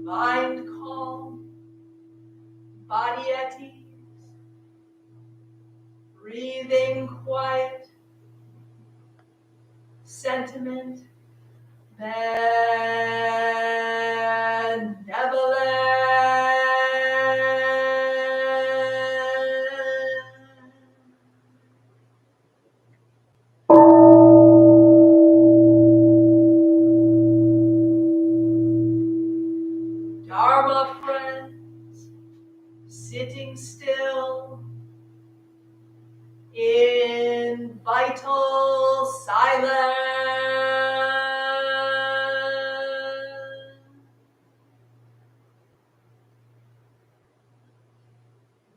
Mind calm, body at ease, breathing quiet, sentiment benevolent. Dharma friends, sitting still in vital silence,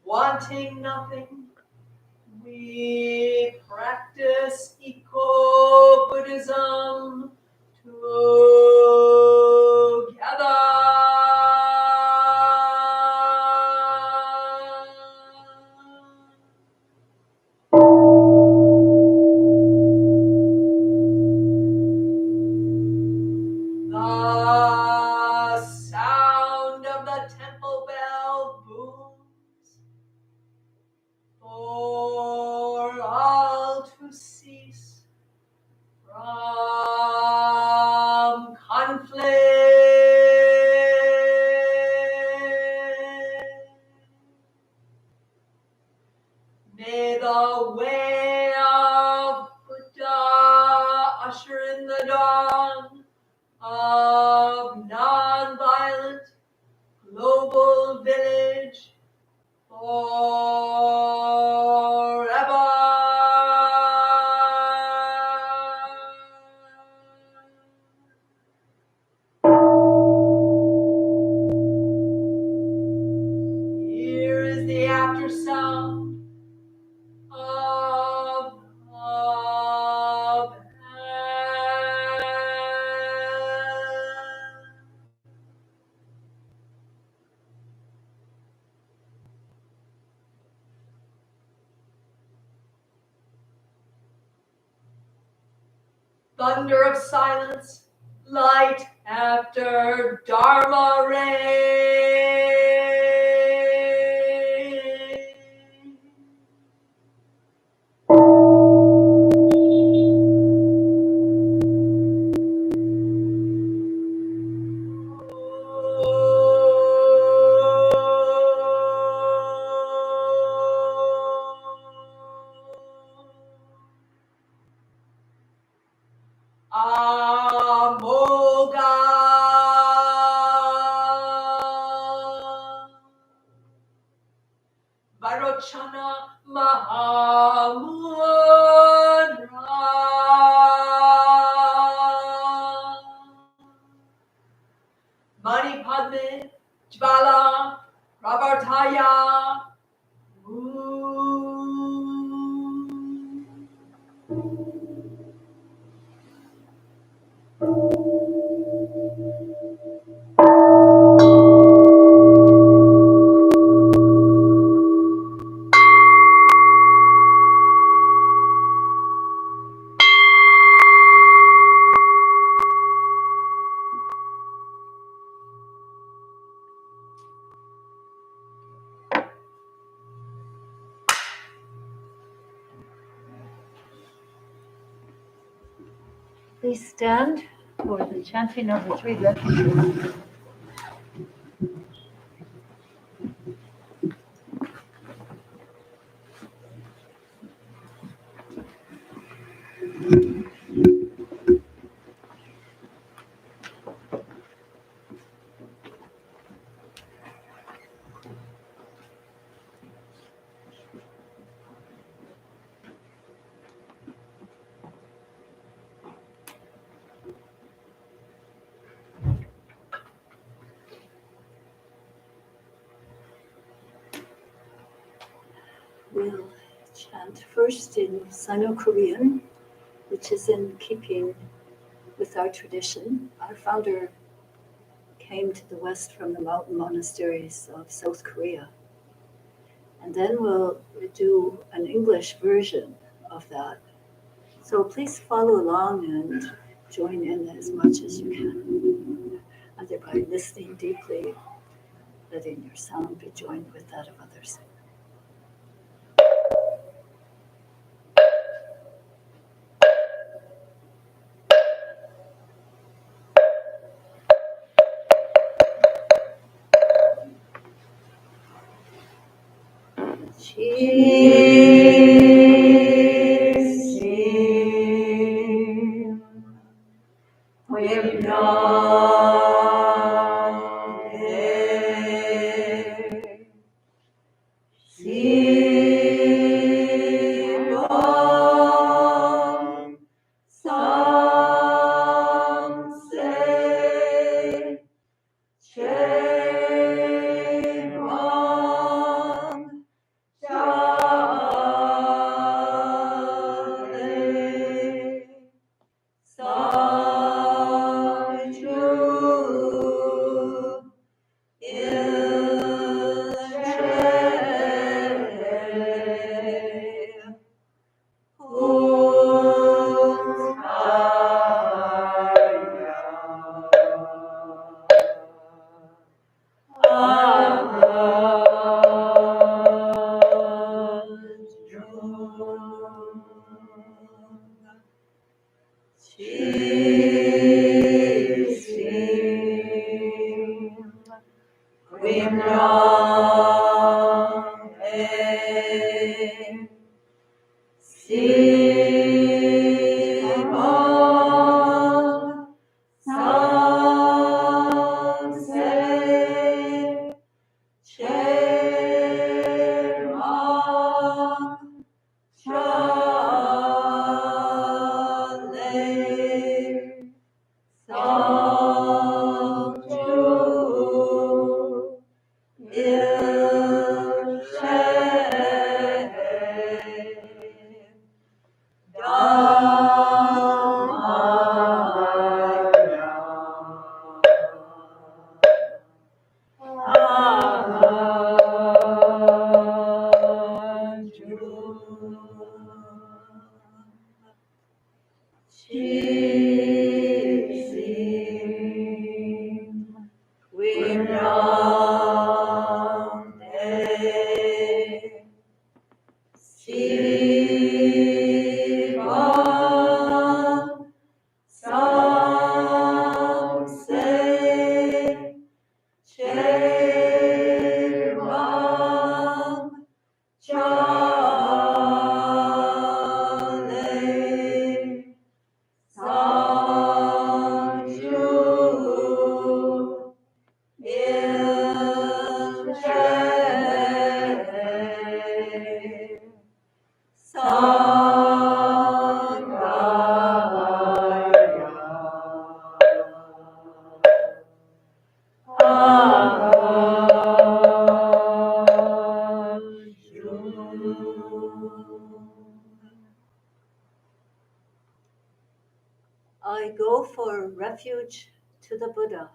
wanting nothing, we practice eco-Buddhism together. The sound of the temple bell booms for all to cease from conflict. May the way of Buddha usher in the dawn of non-violent global village forever. Here is the after sound of bell. Thunder of silence, light after Dharma rain. Amoga Varochana Mahamudra Mani Padme Jvala Pravartaya Please stand for the chanting of the three refuges. We'll chant first in Sino-Korean, which is in keeping with our tradition. Our founder came to the West from the mountain monasteries of South Korea. And then we'll do an English version of that. So please follow along and join in as much as you can, either by listening deeply, letting your sound be joined with that of others. I go for refuge to the Buddha.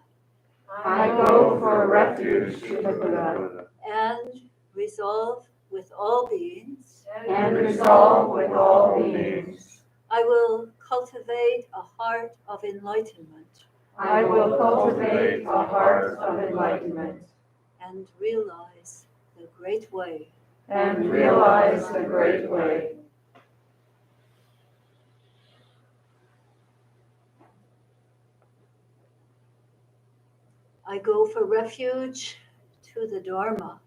I go for refuge to the Buddha. And resolve with all beings. And resolve with all beings. I will cultivate a heart of enlightenment. I will cultivate a heart of enlightenment. And realize the great way. And realize the great way. I go for refuge to the Dharma.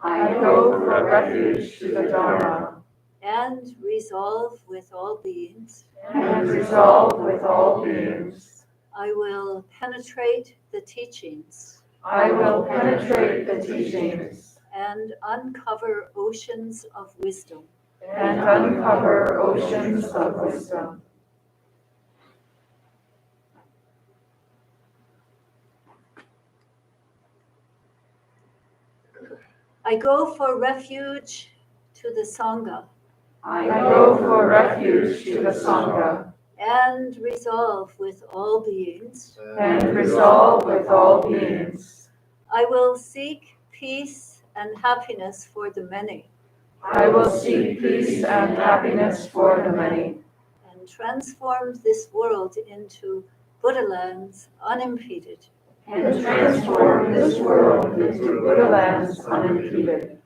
I go for refuge to the Dharma, And resolve with all beings. and resolve with all beings. I will penetrate the teachings. I will penetrate the teachings. And uncover oceans of wisdom. And uncover oceans of wisdom. I go for refuge to the Sangha. I go for refuge to the Sangha. And resolve with all beings. And resolve with all beings. I will seek peace and happiness for the many. I will seek peace and happiness for the many. And transform this world into Buddha lands unimpeded. And transform this world into Buddha lands unimpeded.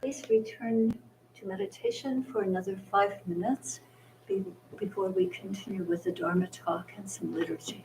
Please return to meditation for another 5 minutes before we continue with the Dharma talk and some liturgy.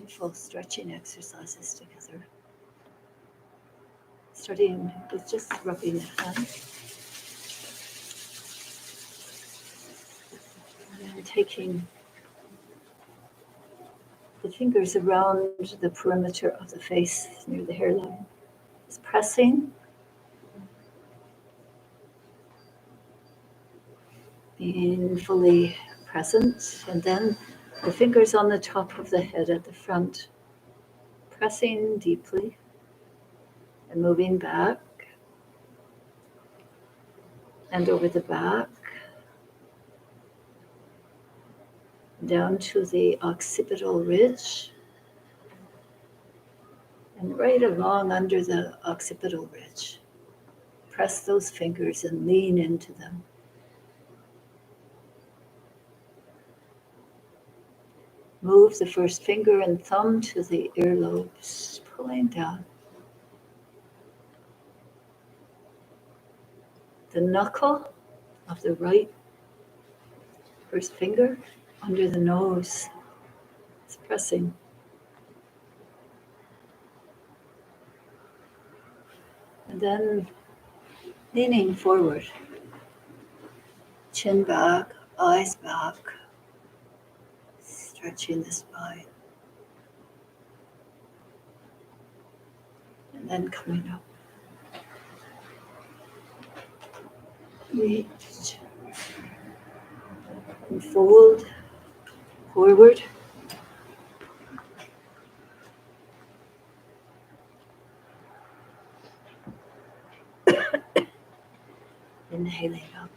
beautiful stretching exercises together. Starting with just rubbing the hand. And then taking the fingers around the perimeter of the face near the hairline. Just pressing. Being fully present. And then the fingers on the top of the head at the front. Pressing deeply. And moving back. And over the back. Down to the occipital ridge. And right along under the occipital ridge. Press those fingers and lean into them. Move the first finger and thumb to the earlobes, pulling down. The knuckle of the right first finger under the nose. It's pressing. And then leaning forward. Chin back, eyes back. Stretching the spine. And then coming up. Reach. And fold forward. Inhaling up.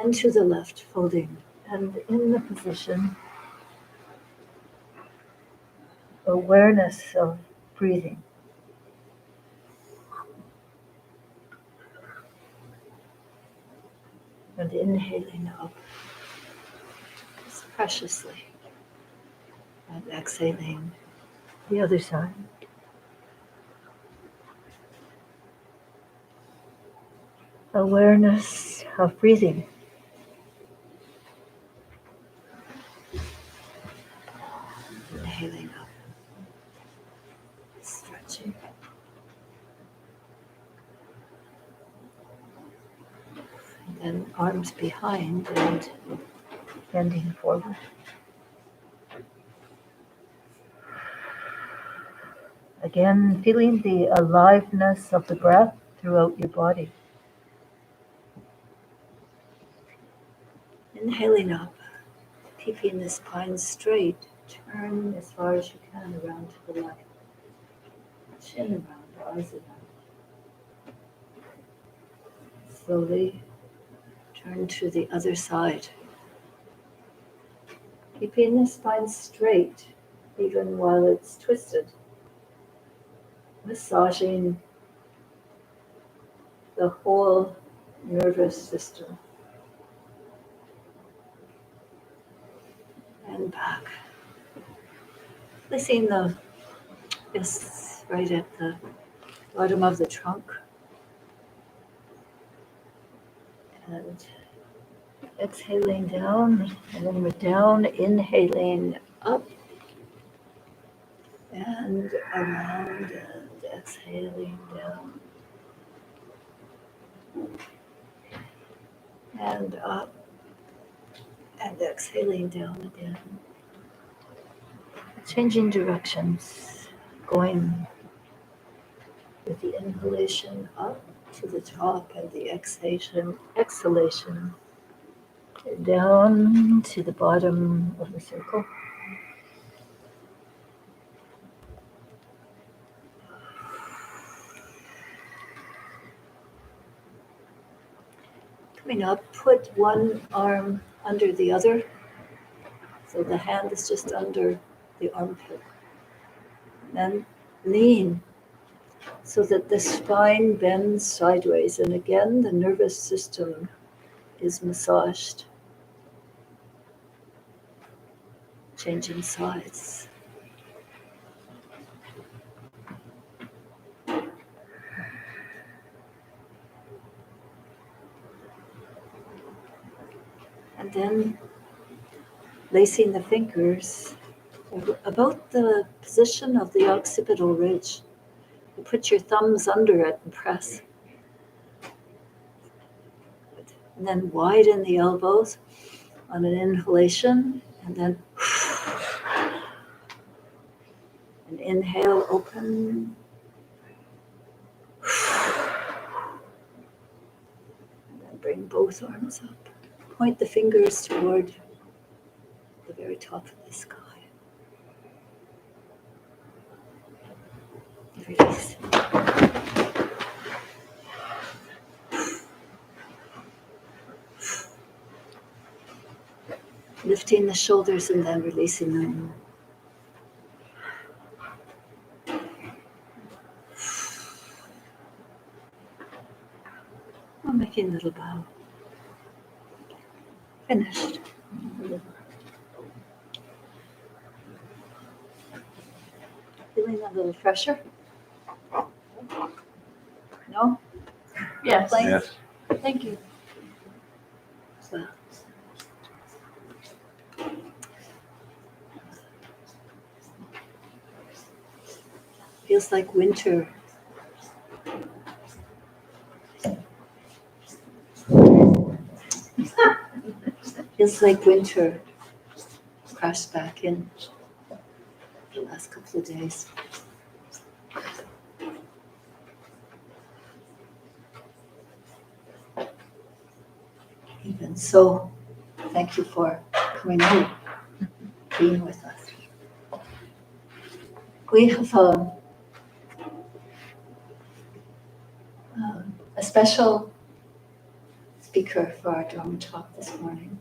And to the left, folding. And in the position, awareness of breathing. And inhaling up preciously. And exhaling the other side. Awareness of breathing. Inhaling up. Stretching. And then arms behind and bending forward. Again, feeling the aliveness of the breath throughout your body. Inhaling up, keeping the spine straight. Turn as far as you can around to the left. Chin around, eyes around. Slowly turn to the other side. Keeping the spine straight, even while it's twisted. Massaging the whole nervous system. And back. Placing the fists right at the bottom of the trunk. And exhaling down, and then we're down, inhaling up and around, and exhaling down. And up, and exhaling down again. Changing directions, going with the inhalation up to the top and the exhalation down to the bottom of the circle. Coming up, put one arm under the other. So the hand is just under the armpit. Then lean so that the spine bends sideways. And again, the nervous system is massaged. Changing sides. And then lacing the fingers about the position of the occipital ridge. You put your thumbs under it and press. And then widen the elbows on an inhalation, and then an inhale, open. And then bring both arms up. Point the fingers toward the very top of the sky. Release. Lifting the shoulders and then releasing them. I'm making a little bow. Finished. Feeling a little pressure? No? Yes. Plain? Yes. Thank you. So. Feels like winter. Feels like winter crashed back in the last couple of days. Even so, thank you for coming out, being with us. We have a special speaker for our Dharma talk this morning.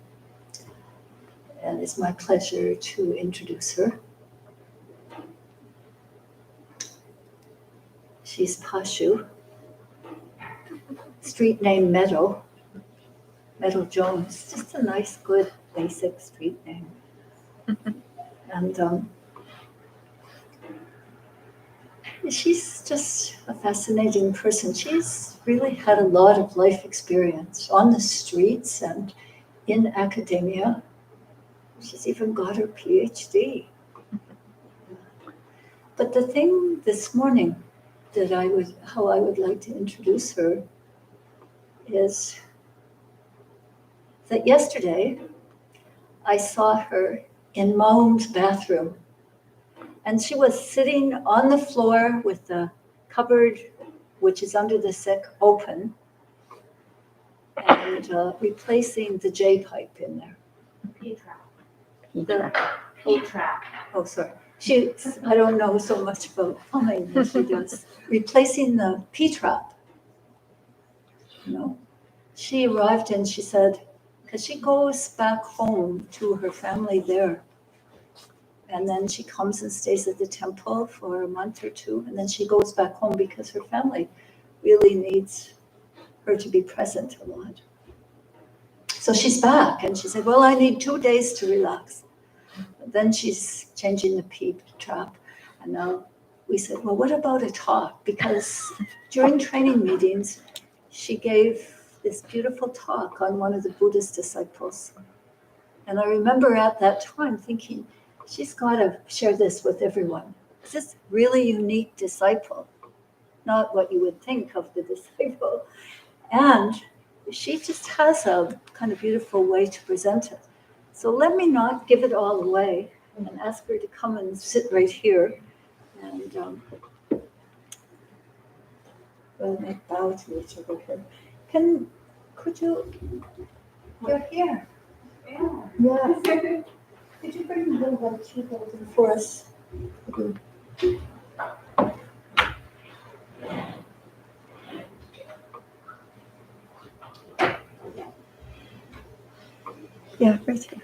And it's my pleasure to introduce her. She's Pashu, street name Meadow Jones, just a nice, good, basic street name. And she's just a fascinating person. She's really had a lot of life experience on the streets and in academia. She's even got her PhD. But the thing this morning that how I would like to introduce her is that yesterday I saw her in Maum's bathroom, and she was sitting on the floor with the cupboard, which is under the sink, open, and replacing the J pipe in there. P-trap. Oh, sorry. I don't know so much about plumbing as she does. Replacing the P-trap. She arrived and she said, because she goes back home to her family there. And then she comes and stays at the temple for a month or two. And then she goes back home because her family really needs her to be present a lot. So she's back and she said, well, I need 2 days to relax. But then she's changing the P-trap. And now we said, well, what about a talk? Because during training meetings, she gave this beautiful talk on one of the Buddhist disciples. And I remember at that time thinking, she's got to share this with everyone. It's this really unique disciple, not what you would think of the disciple. And she just has a kind of beautiful way to present it. So let me not give it all away and ask her to come and sit right here. And we'll make bow to each other here. You're here. Yeah. Could you bring a little white tea golden for us? Yeah, right here.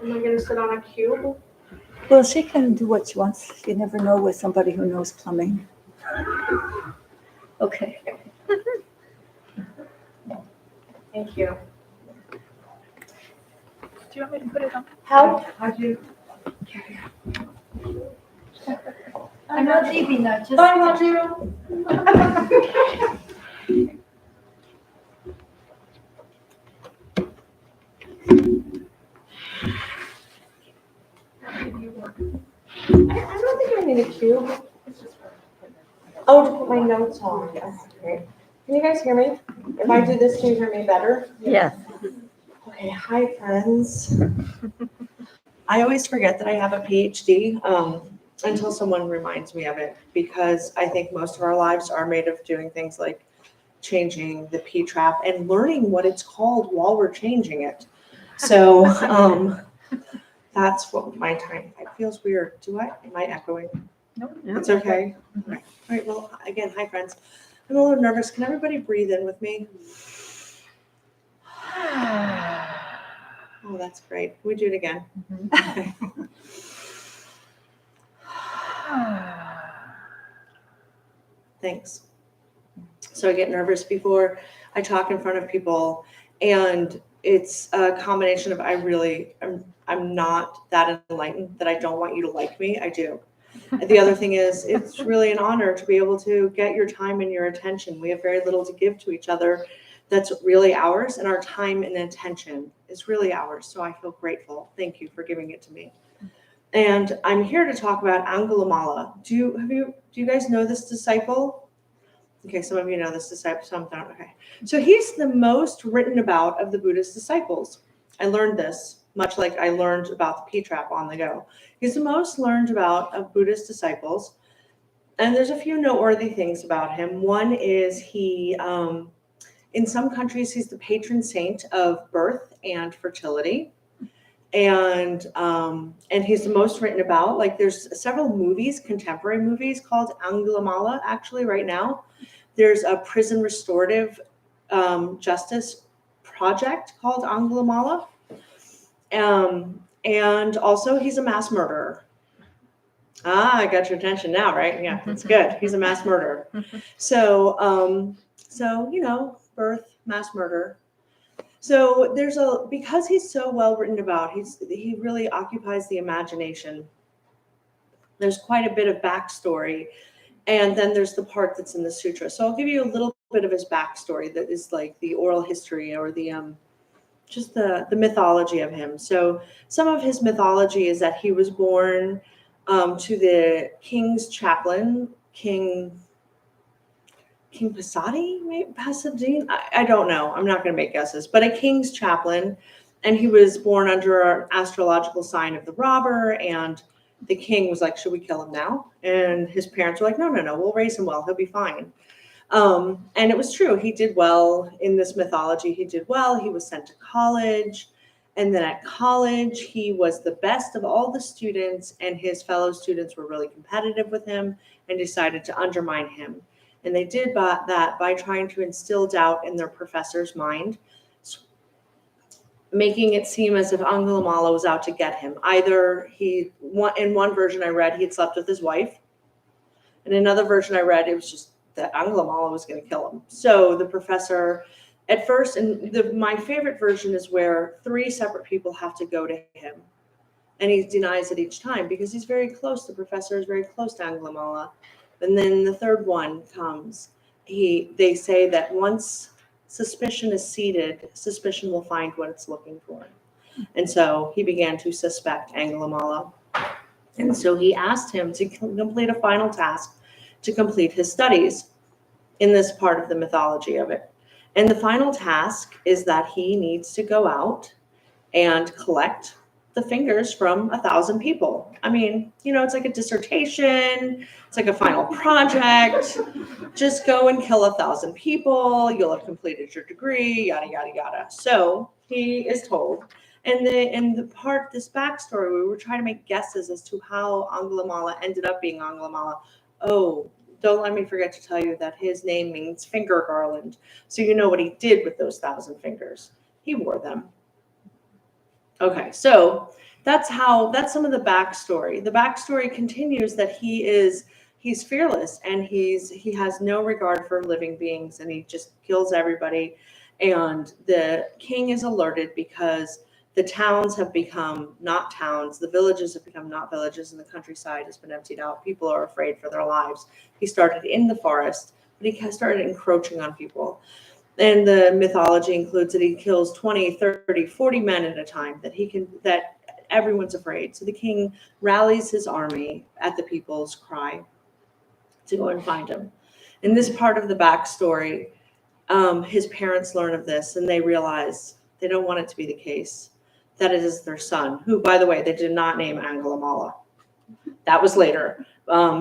Am I going to sit on a cube? Well, she can do what she wants. You never know with somebody who knows plumbing. Okay. Thank you. Do you want me to put it on? How'd you? I'm not leaving that. Just Bye, Maju. I don't think I need a cube. Oh, to put my notes on. Yes, great. Can you guys hear me? If I do this, can you hear me better? Yes. Okay, hi friends. I always forget that I have a PhD until someone reminds me of it, because I think most of our lives are made of doing things like changing the P-trap and learning what it's called while we're changing it. So that's what my time. It feels weird. Am I echoing? No. It's okay. All right. Well, again, hi friends. I'm a little nervous. Can everybody breathe in with me? Oh, that's great. Can we do it again? Okay. Thanks. So I get nervous before I talk in front of people, and it's a combination of I'm not that enlightened that I don't want you to like me. I do. The other thing is, it's really an honor to be able to get your time and your attention. We have very little to give to each other that's really ours, and our time and attention is really ours. So I feel grateful. Thank you for giving it to me. And I'm here to talk about Angulimala. Do you guys know this disciple? Okay, some of you know this disciple, some don't. Okay. So he's the most written about of the Buddhist disciples. I learned this, much like I learned about the P-trap on the go. He's the most learned about of Buddhist disciples. And there's a few noteworthy things about him. One is he, in some countries, he's the patron saint of birth and fertility. And he's the most written about. Like, there's several movies, contemporary movies called Angulimala, actually, right now. There's a prison restorative justice project called Angulimala. And also he's a mass murderer. I got your attention now, right? Yeah, that's good. He's a mass murderer. So, birth, mass murder. So because he's so well written about, he really occupies the imagination. There's quite a bit of backstory, and then there's the part that's in the sutra. So I'll give you a little bit of his backstory that is like the oral history, or the just the mythology of him. So some of his mythology is that he was born to the king's chaplain, King Pasadi, maybe Pasadine. I don't know. I'm not going to make guesses, but a king's chaplain, and he was born under an astrological sign of the robber. And the king was like, "Should we kill him now?" And his parents were like, "No, we'll raise him well. He'll be fine." And it was true. He did well in this mythology. He did well. He was sent to college. And then at college, he was the best of all the students, and his fellow students were really competitive with him and decided to undermine him. And they did that by trying to instill doubt in their professor's mind, making it seem as if Angulimala was out to get him. Either in one version I read, he had slept with his wife. In another version I read, it was just that Angulimala was going to kill him. So the professor, at first, and my favorite version is where 3 separate people have to go to him. And he denies it each time because he's very close. The professor is very close to Angulimala. And then the third one comes. They say that once suspicion is seated, suspicion will find what it's looking for. And so he began to suspect Angulimala. And so he asked him to complete a final task, to complete his studies in this part of the mythology of it. And the final task is that he needs to go out and collect the fingers from 1,000 people. I mean, it's like a dissertation. It's like a final project. Just go and kill 1,000 people. You'll have completed your degree, yada, yada, yada. So he is told. And this backstory, we were trying to make guesses as to how Angulimala ended up being Angulimala. Oh, don't let me forget to tell you that his name means finger garland. So you know what he did with those 1,000 fingers. He wore them. Okay, so that's some of the backstory. The backstory continues that he's fearless, and he has no regard for living beings, and he just kills everybody. And the king is alerted because the towns have become not towns, the villages have become not villages, and the countryside has been emptied out. People are afraid for their lives. He started in the forest, but he started encroaching on people. And the mythology includes that he kills 20, 30, 40 men at a time, that everyone's afraid. So the king rallies his army at the people's cry to go and find him. In this part of the backstory, his parents learn of this and they realize they don't want it to be the case, that it is their son, who, by the way, they did not name Angulimala. That was later.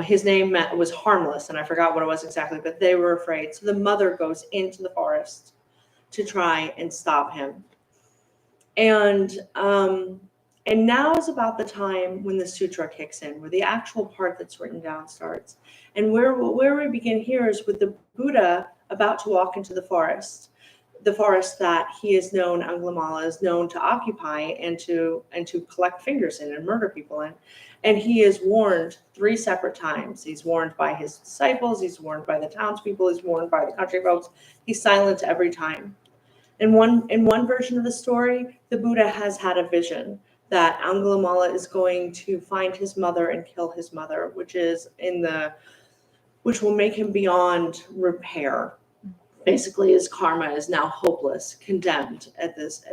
His name was Harmless, and I forgot what it was exactly, but they were afraid. So the mother goes into the forest to try and stop him. And now is about the time when the sutra kicks in, where the actual part that's written down starts. And where we begin here is with the Buddha about to walk into the forest that he is known, Angulimala is known to occupy and to collect fingers in and murder people in. And he is warned 3 separate times. He's warned by his disciples, he's warned by the townspeople, he's warned by the country folks. He's silent every time. In one version of the story, the Buddha has had a vision that Angulimala is going to find his mother and kill his mother, which will make him beyond repair. Basically, his karma is now hopeless, condemned at this,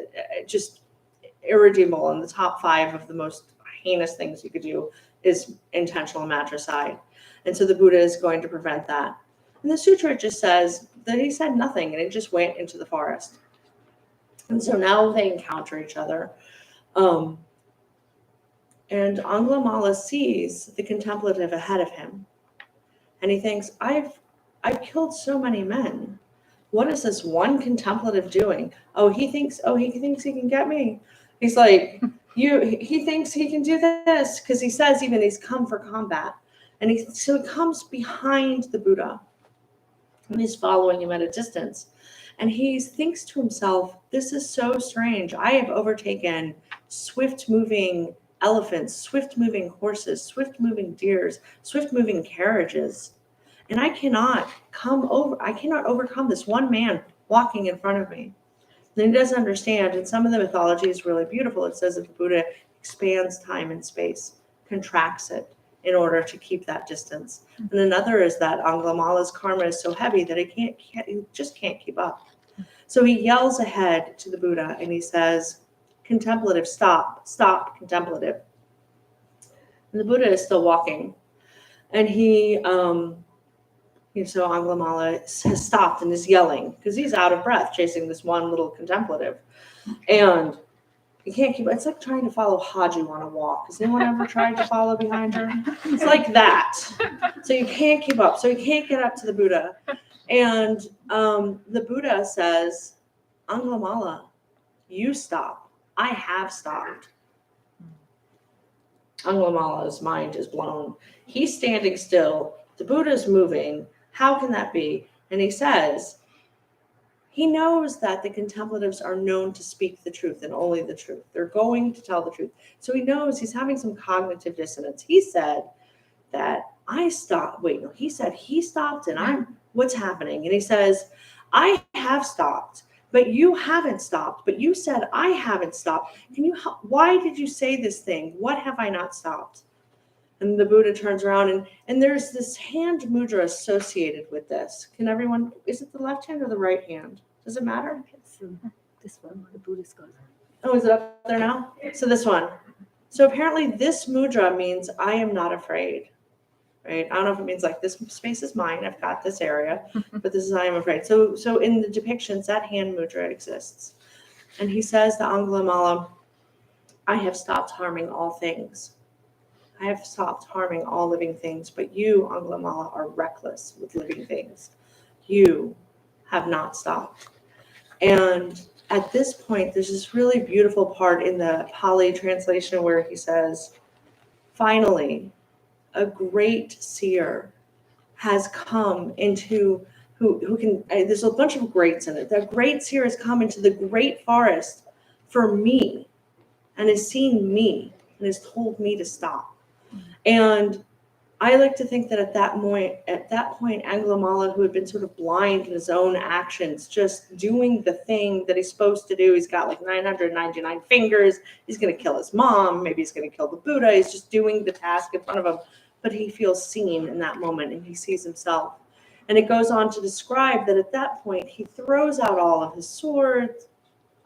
just irredeemable. And the top 5 of the most heinous things you could do is intentional matricide. And so the Buddha is going to prevent that. And the sutra just says that he said nothing and it just went into the forest. And so now they encounter each other. And Angulimala sees the contemplative ahead of him. And he thinks, I've killed so many men. What is this one contemplative doing? He thinks he can get me. He's like, he thinks he can do this, because he says even he's come for combat. And so he comes behind the Buddha and he's following him at a distance. And he thinks to himself, this is so strange. I have overtaken swift-moving elephants, swift-moving horses, swift-moving deers, swift-moving carriages. And I cannot overcome this one man walking in front of me. And he doesn't understand. And some of the mythology is really beautiful. It says that the Buddha expands time and space, contracts it in order to keep that distance. And another is that Angulimala's karma is so heavy that he just can't keep up. So he yells ahead to the Buddha and he says, contemplative, stop, contemplative. And the Buddha is still walking. And so Angulimala has stopped and is yelling because he's out of breath chasing this one little contemplative. And he can't keep, it's like trying to follow Haju on a walk. Has anyone ever tried to follow behind her? It's like that. So you can't keep up. So you can't get up to the Buddha. And the Buddha says, Angulimala, you stop. I have stopped. Angulimala's mind is blown. He's standing still. The Buddha's moving. How can that be? And he says, he knows that the contemplatives are known to speak the truth and only the truth. They're going to tell the truth. So he knows he's having some cognitive dissonance. He said that I stopped. Wait, no, he said he stopped and what's happening? And he says, I have stopped, but you haven't stopped. But you said I haven't stopped. Why did you say this thing? What have I not stopped? And the Buddha turns around and there's this hand mudra associated with this. Can everyone, is it the left hand or the right hand? Does it matter? It's this one where the Buddha's got. Oh, is it up there now? So this one. So apparently this mudra means I am not afraid, right? I don't know if it means like this space is mine. I've got this area, but this is I am afraid. So in the depictions, that hand mudra exists. And he says to Angulimala, I have stopped harming all things. I have stopped harming all living things, but you, Angulimala, are reckless with living things. You have not stopped. And at this point, there's this really beautiful part in the Pali translation where he says, finally, a great seer has come into, who can, there's a bunch of greats in it. The great seer has come into the great forest for me and has seen me and has told me to stop. And I like to think that at that point, Angulimala, who had been sort of blind in his own actions, just doing the thing that he's supposed to do. He's got like 999 fingers. He's going to kill his mom. Maybe he's going to kill the Buddha. He's just doing the task in front of him. But he feels seen in that moment and he sees himself. And it goes on to describe that at that point, he throws out all of his swords,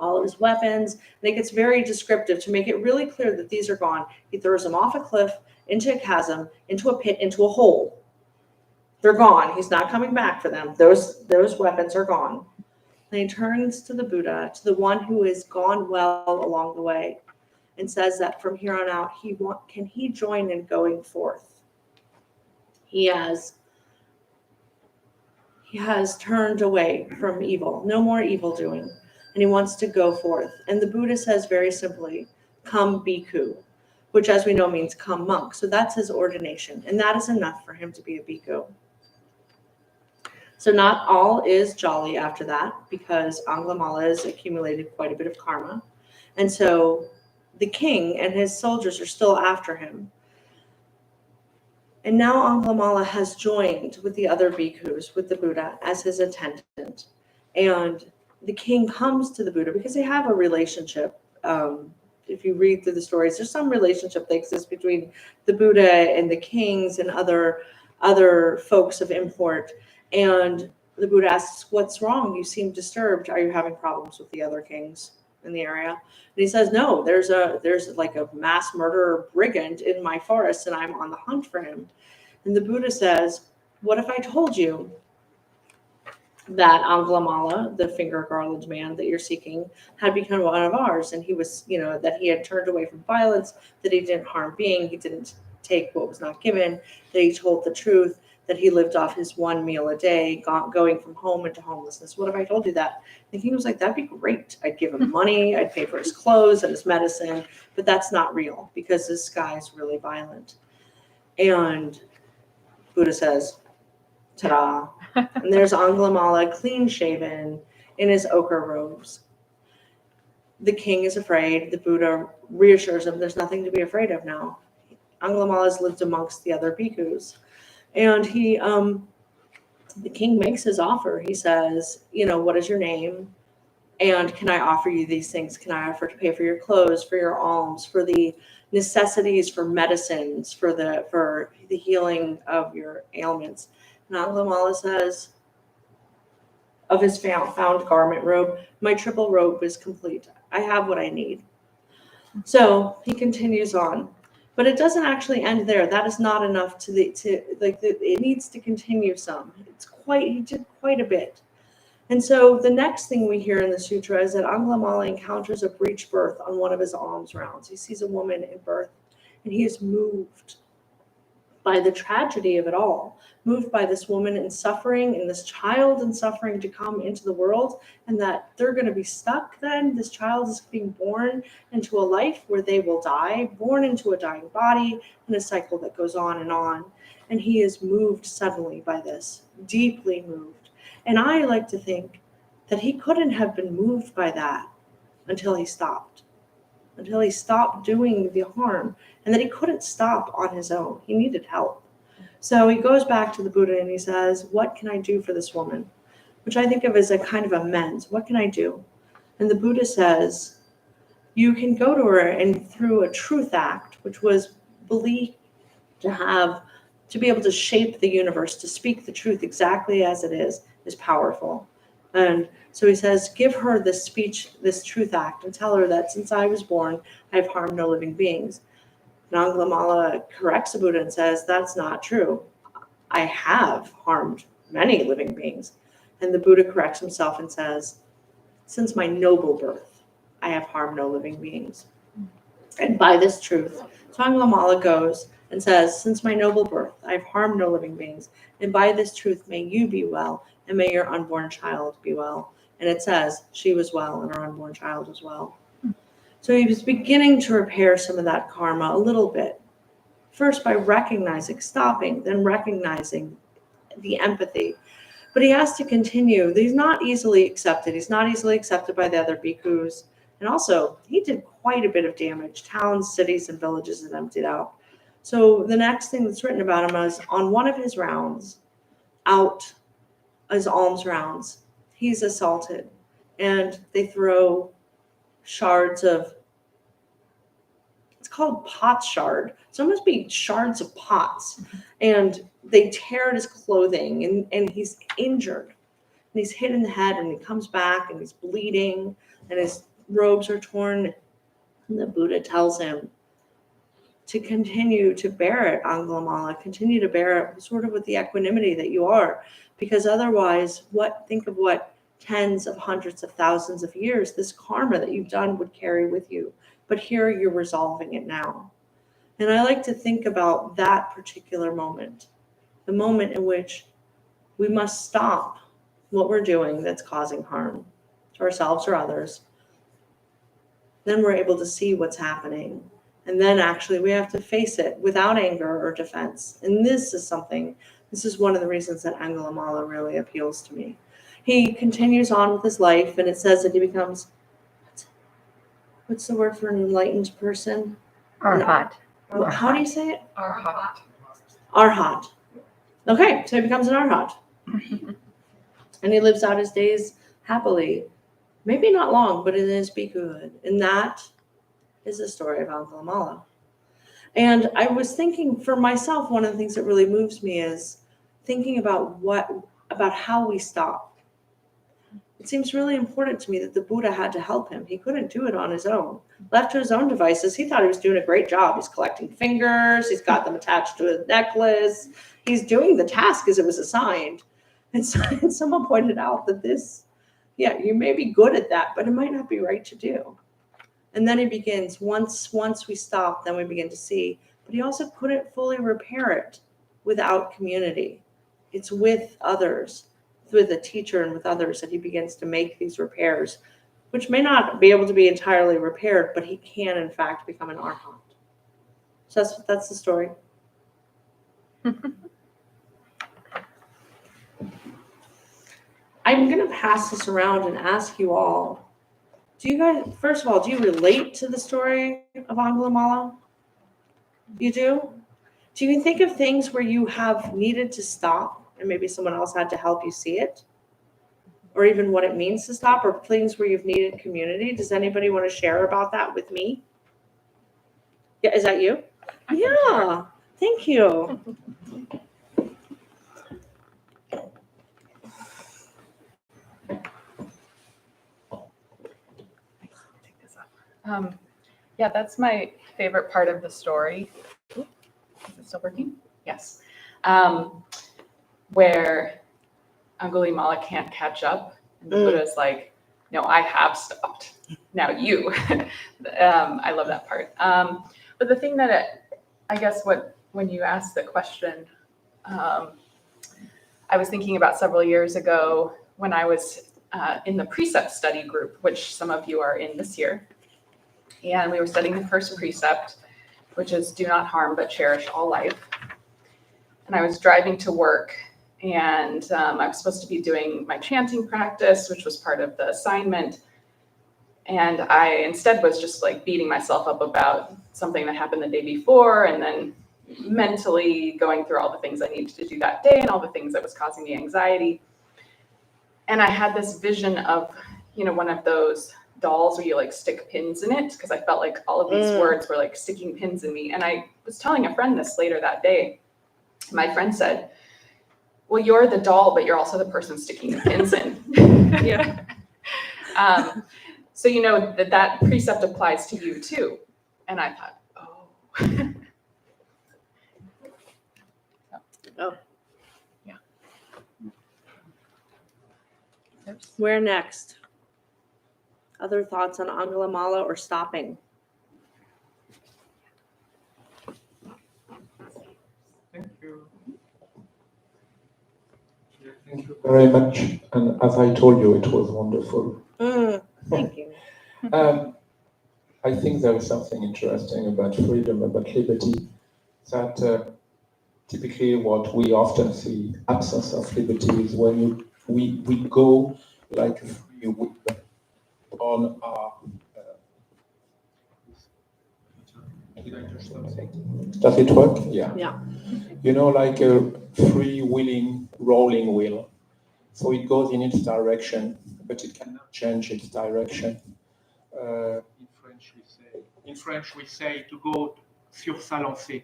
all of his weapons, and it gets very descriptive to make it really clear that these are gone. He throws them off a cliff, into a chasm, into a pit, into a hole. They're gone. He's not coming back for them. Those weapons are gone. And he turns to the Buddha, to the one who has gone well along the way, and says that from here on out, can he join in going forth? He has turned away from evil, no more evil doing, and he wants to go forth. And the Buddha says very simply, come bhikkhu, which as we know means come monk. So that's his ordination, and that is enough for him to be a bhikkhu. So not all is jolly after that, because Angulimala has accumulated quite a bit of karma. And so the king and his soldiers are still after him. And now Angulimala has joined with the other bhikkhus, with the Buddha as his attendant. And the king comes to the Buddha because they have a relationship. If you read through the stories, there's some relationship that exists between the Buddha and the kings and other folks of import. And the Buddha asks, what's wrong? You seem disturbed. Are you having problems with the other kings in the area? And he says, no, there's like a mass murderer brigand in my forest, and I'm on the hunt for him. And the Buddha says, what if I told you that Angulimala, the finger garland man that you're seeking, had become one of ours, and he was, that he had turned away from violence, that he didn't harm being, he didn't take what was not given, that he told the truth, that he lived off his one meal a day, going from home into homelessness. What if I told you that? The king was like, that'd be great. I'd give him money, I'd pay for his clothes and his medicine, but that's not real because this guy is really violent. And Buddha says, ta-da. And there's Angulimala, clean shaven, in his ochre robes. The king is afraid. The Buddha reassures him there's nothing to be afraid of now. Angulimala has lived amongst the other bhikkhus. And the king makes his offer. He says, what is your name? And can I offer you these things? Can I offer to pay for your clothes, for your alms, for the necessities, for medicines, for the healing of your ailments? And Angulimala says, of his found garment robe, my triple robe is complete. I have what I need. So he continues on. But it doesn't actually end there. That is not enough it needs to continue some. He did quite a bit. And so the next thing we hear in the sutra is that Angulimala encounters a breech birth on one of his alms rounds. He sees a woman in birth, and he is moved by the tragedy of it all, moved by this woman in suffering and this child in suffering to come into the world, and that they're going to be stuck then. This child is being born into a life where they will die, born into a dying body, in a cycle that goes on. And he is moved suddenly by this, deeply moved. And I like to think that he couldn't have been moved by that until he stopped doing the harm, and that he couldn't stop on his own. He needed help. So he goes back to the Buddha and he says, what can I do for this woman? Which I think of as a kind of amends. What can I do? And the Buddha says, you can go to her, and through a truth act, which was believed to be able to shape the universe, to speak the truth exactly as it is powerful. And so he says, give her this speech, this truth act, and tell her that since I was born, I have harmed no living beings. And Angulimala corrects the Buddha and says, that's not true. I have harmed many living beings. And the Buddha corrects himself and says, since my noble birth, I have harmed no living beings. And by this truth, so Angulimala goes and says, since my noble birth, I have harmed no living beings. And by this truth, may you be well, and may your unborn child be well. And it says she was well and her unborn child was well. So he was beginning to repair some of that karma a little bit. First by stopping, then recognizing the empathy. But he has to continue. He's not easily accepted. He's not easily accepted by the other bhikkhus. And also, he did quite a bit of damage. Towns, cities, and villages had emptied out. So the next thing that's written about him is on one of his rounds, his alms rounds, he's assaulted, and they throw shards of, it's called pot shard, so it must be shards of pots, and they tear at his clothing, and he's injured, and he's hit in the head, and he comes back and he's bleeding, and his robes are torn. And the Buddha tells him to continue to bear it, Angulimala, continue to bear it sort of with the equanimity that you are, because otherwise, think of what tens of hundreds of thousands of years this karma that you've done would carry with you. But here you're resolving it now. And I like to think about that particular moment, the moment in which we must stop what we're doing that's causing harm to ourselves or others. Then we're able to see what's happening. And then actually we have to face it without anger or defense. And this is one of the reasons that Angulimala really appeals to me. He continues on with his life, and it says that he becomes, what's the word for an enlightened person? Arhat. How do you say it? Arhat. Arhat. Okay, so he becomes an Arhat. And he lives out his days happily. Maybe not long, but it is be good. And that is the story of Angulimala. And I was thinking for myself, one of the things that really moves me is thinking about how we stop. It seems really important to me that the Buddha had to help him. He couldn't do it on his own. Left to his own devices, he thought he was doing a great job. He's collecting fingers. He's got them attached to a necklace. He's doing the task as it was assigned. And someone pointed out that you may be good at that, but it might not be right to do. And then he begins, once we stop, then we begin to see. But he also couldn't fully repair it without community. It's with others, with a teacher and with others, that he begins to make these repairs, which may not be able to be entirely repaired, but he can, in fact, become an Arhat. So that's the story. I'm going to pass this around and ask you all, first of all, do you relate to the story of Angulimala? You do? Do you think of things where you have needed to stop and maybe someone else had to help you see it? Or even what it means to stop, or things where you've needed community? Does anybody want to share about that with me? Yeah, is that you? Yeah, thank you. Yeah, that's my favorite part of the story. Is it still working? Yes. Where Angulimala can't catch up, and the Buddha's like, no, I have stopped. Now you. I love that part. But the thing that I guess when you asked the question, I was thinking about several years ago when I was in the precept study group, which some of you are in this year. And we were studying the first precept, which is do not harm but cherish all life. And I was driving to work, and I was supposed to be doing my chanting practice, which was part of the assignment. And I instead was just like beating myself up about something that happened the day before, and then mentally going through all the things I needed to do that day and all the things that was causing me anxiety. And I had this vision of, one of those dolls where you like stick pins in it, because I felt like all of these words were like sticking pins in me. And I was telling a friend this later that day. My friend said, well, you're the doll, but you're also the person sticking the pins in. Yeah. So that precept applies to you too. And I thought, oh. Oh. Yeah. Oops. Where next? Other thoughts on Angulimala or stopping? Thank you. Thank you very much. And as I told you, it was wonderful. Thank you. I think there is something interesting about freedom, about liberty, that typically what we often see, absence of liberty, is when we go like a free will on our... did I touch something? Does it work? Yeah. Yeah. Like a free-willing rolling wheel. So it goes in its direction, but it cannot change its direction. In French, we say to go sur sa lancée.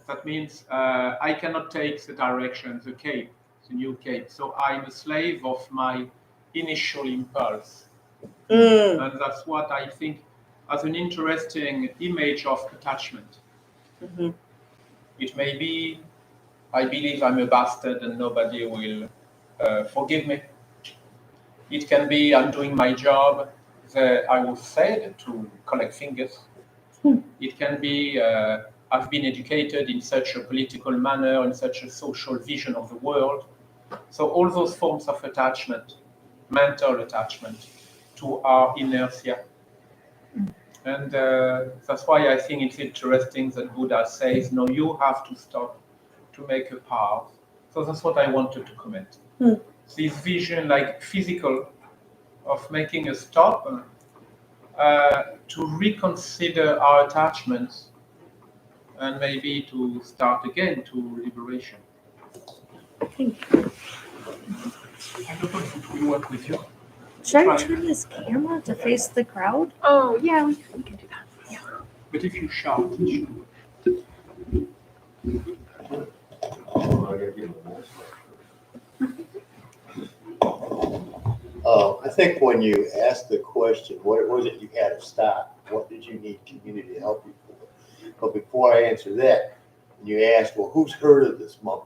That means I cannot take the direction, the cape, the new cape. So I'm a slave of my initial impulse. And that's what I think as an interesting image of attachment. Mm-hmm. It may be, I believe I'm a bastard and nobody will forgive me. It can be, I'm doing my job. I was said to collect fingers. It can be, I've been educated in such a political manner, in such a social vision of the world. So all those forms of attachment, mental attachment to our inertia. And that's why I think it's interesting that Buddha says, no, you have to stop to make a path. So that's what I wanted to comment. This vision, like physical, of making a stop to reconsider our attachments and maybe to start again to liberation. Thank you. I don't know if it will work with you. Should I turn this camera to face the crowd? Oh, yeah, we can do that. Yeah. But if you shout, it should. I think when you asked the question, what was it you had to stop? What did you need community to help you for? But before I answer that, you asked, well, who's heard of this monk?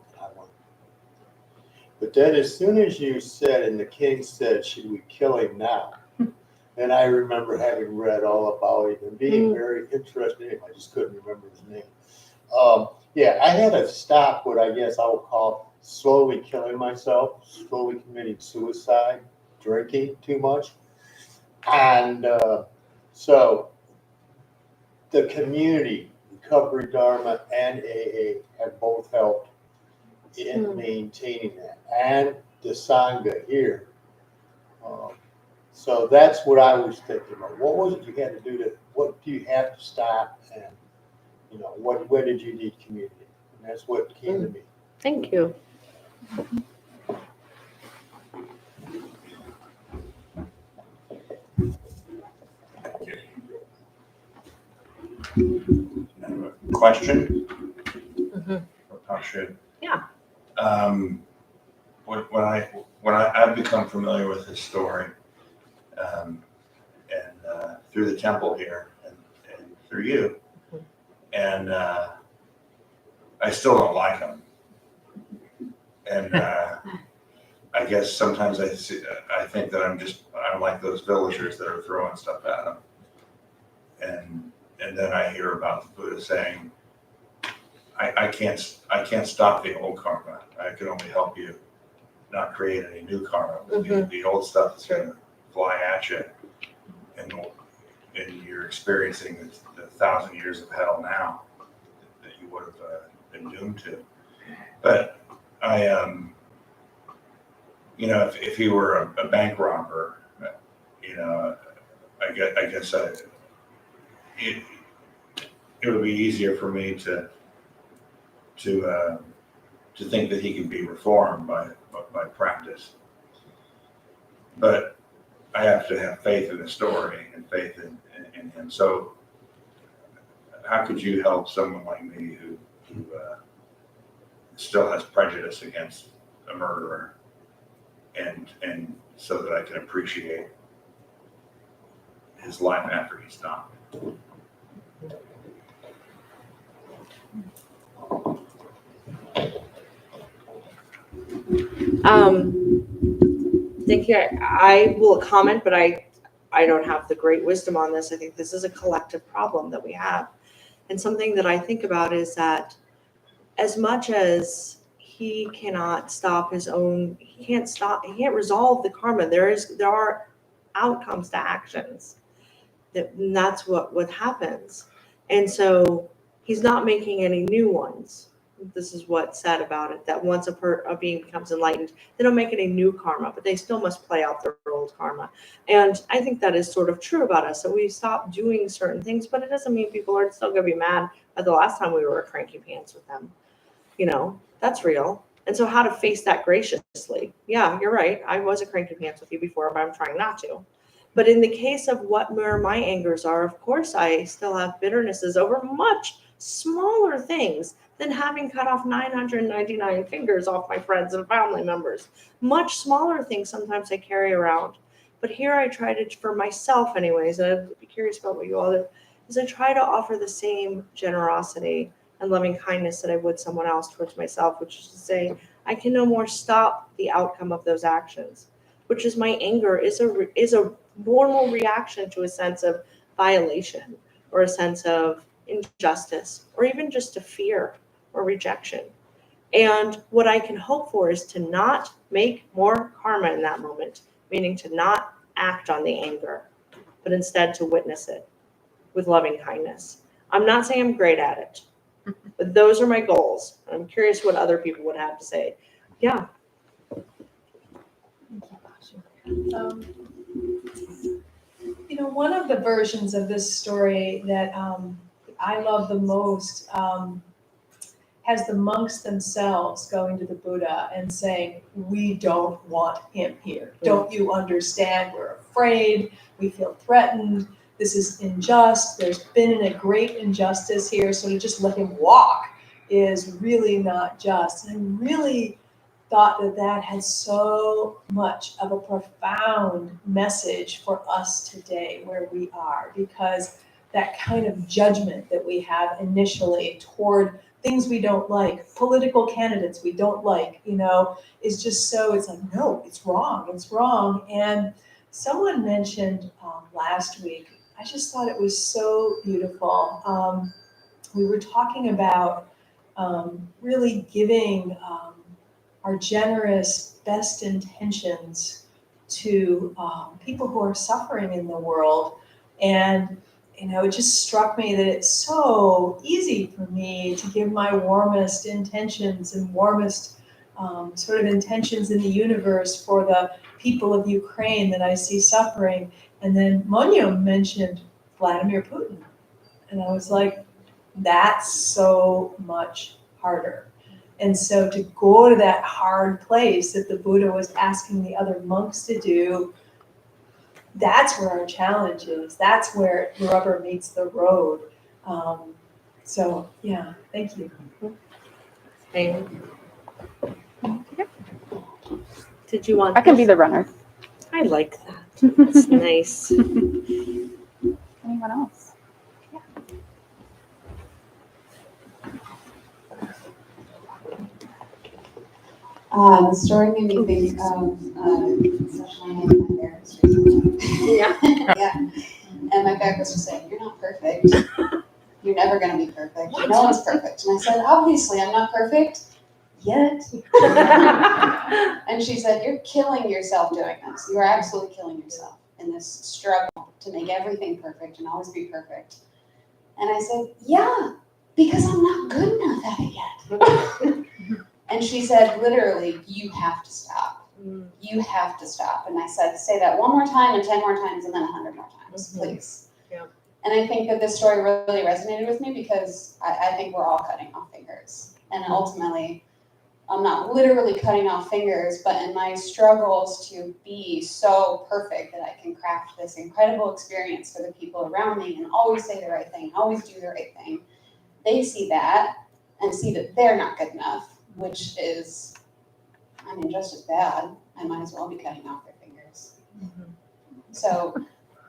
But then as soon as you said, and the king said, should we kill him now? And I remember having read all about him and being very interested in him. I just couldn't remember his name. Yeah, I had to stop what I guess I would call slowly killing myself, slowly committing suicide, drinking too much. And so the community, Recovery Dharma and AA have both helped in maintaining that. And the Sangha here. So that's what I was thinking about. What was it you had to do what do you have to stop? And, where did you need community? And that's what came to me. Thank you. Question? Mm-hmm. How should? Yeah. When I've become familiar with his story, and through the temple here and through you, and I still don't like him, and I guess sometimes I think that I'm like those villagers that are throwing stuff at him, and then I hear about the Buddha saying, I can't stop the old karma. I can only help you not create any new karma. The old stuff is going to fly at you, and you're experiencing the 1,000 years of hell now that you would have been doomed to. But if he were a bank robber, I guess it would be easier for me to think that he can be reformed by practice. But I have to have faith in the story and faith in him. So how could you help someone like me who still has prejudice against a murderer, and so that I can appreciate his life after he's done? Thank you. I will comment, but I don't have the great wisdom on this. I think this is a collective problem that we have. And something that I think about is that as much as he cannot stop he can't resolve the karma. There are outcomes to actions. And that's what happens. And so he's not making any new ones. This is what's said about it, that once a being becomes enlightened, they don't make any new karma, but they still must play out their old karma. And I think that is sort of true about us. So we stop doing certain things, but it doesn't mean people are still going to be mad at the last time we were cranky pants with them. That's real. And so how to face that graciously. Yeah, you're right. I was a cranky pants with you before, but I'm trying not to. But in the case of where my angers are, of course, I still have bitternesses over much smaller things than having cut off 999 fingers off my friends and family members. Much smaller things sometimes I carry around. But here I try to, for myself anyways, and I'd be curious about what you all do, is I try to offer the same generosity and loving kindness that I would someone else towards myself, which is to say, I can no more stop the outcome of those actions, which is my anger is a normal reaction to a sense of violation or a sense of injustice or even just a fear or rejection. And what I can hope for is to not make more karma in that moment, meaning to not act on the anger, but instead to witness it with loving kindness. I'm not saying I'm great at it, but those are my goals. I'm curious what other people would have to say. Yeah. One of the versions of this story that I love the most has the monks themselves going to the Buddha and saying, we don't want him here. Don't you understand? We're afraid. We feel threatened. This is unjust. There's been a great injustice here. So to just let him walk is really not just. And I really thought that had so much of a profound message for us today where we are, because that kind of judgment that we have initially toward things we don't like, political candidates we don't like, is just so, it's like, no, it's wrong. And someone mentioned last week, I just thought it was so beautiful. We were talking about really giving our generous best intentions to people who are suffering in the world. And it just struck me that it's so easy for me to give my warmest intentions and warmest sort of intentions in the universe for the people of Ukraine that I see suffering. And then Monya mentioned Vladimir Putin. And I was like, that's so much harder. And so to go to that hard place that the Buddha was asking the other monks to do, that's where our challenge is. That's where the rubber meets the road. So, yeah, thank you. Did you want I can be the runner. I like that. It's nice. Anyone else? The story made me think of session I had with my therapist recently. Yeah. Yeah. And my therapist was saying, you're not perfect. You're never going to be perfect. No one's perfect. And I said, obviously, I'm not perfect yet. And she said, you're killing yourself doing this. You are absolutely killing yourself in this struggle to make everything perfect and always be perfect. And I said, yeah, because I'm not good enough at it yet. And she said, literally, you have to stop. You have to stop. And I said, say that one more time and 10 more times and then 100 more times, please. Yeah. And I think that this story really resonated with me because I think we're all cutting off fingers. And ultimately, I'm not literally cutting off fingers, but in my struggles to be so perfect that I can craft this incredible experience for the people around me and always say the right thing, always do the right thing, they see that and see that they're not good enough. Which is, just as bad. I might as well be cutting off their fingers. Mm-hmm. So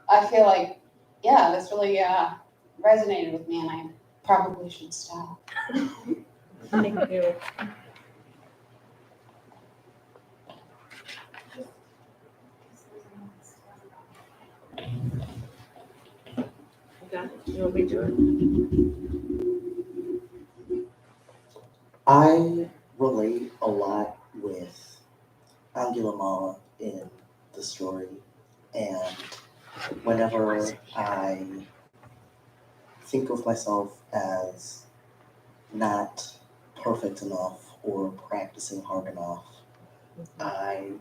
I feel like, this really resonated with me, and I probably should stop. Thank you. You want me to do it? I relate a lot with Angulimala in the story, and whenever I think of myself as not perfect enough or practicing hard enough, I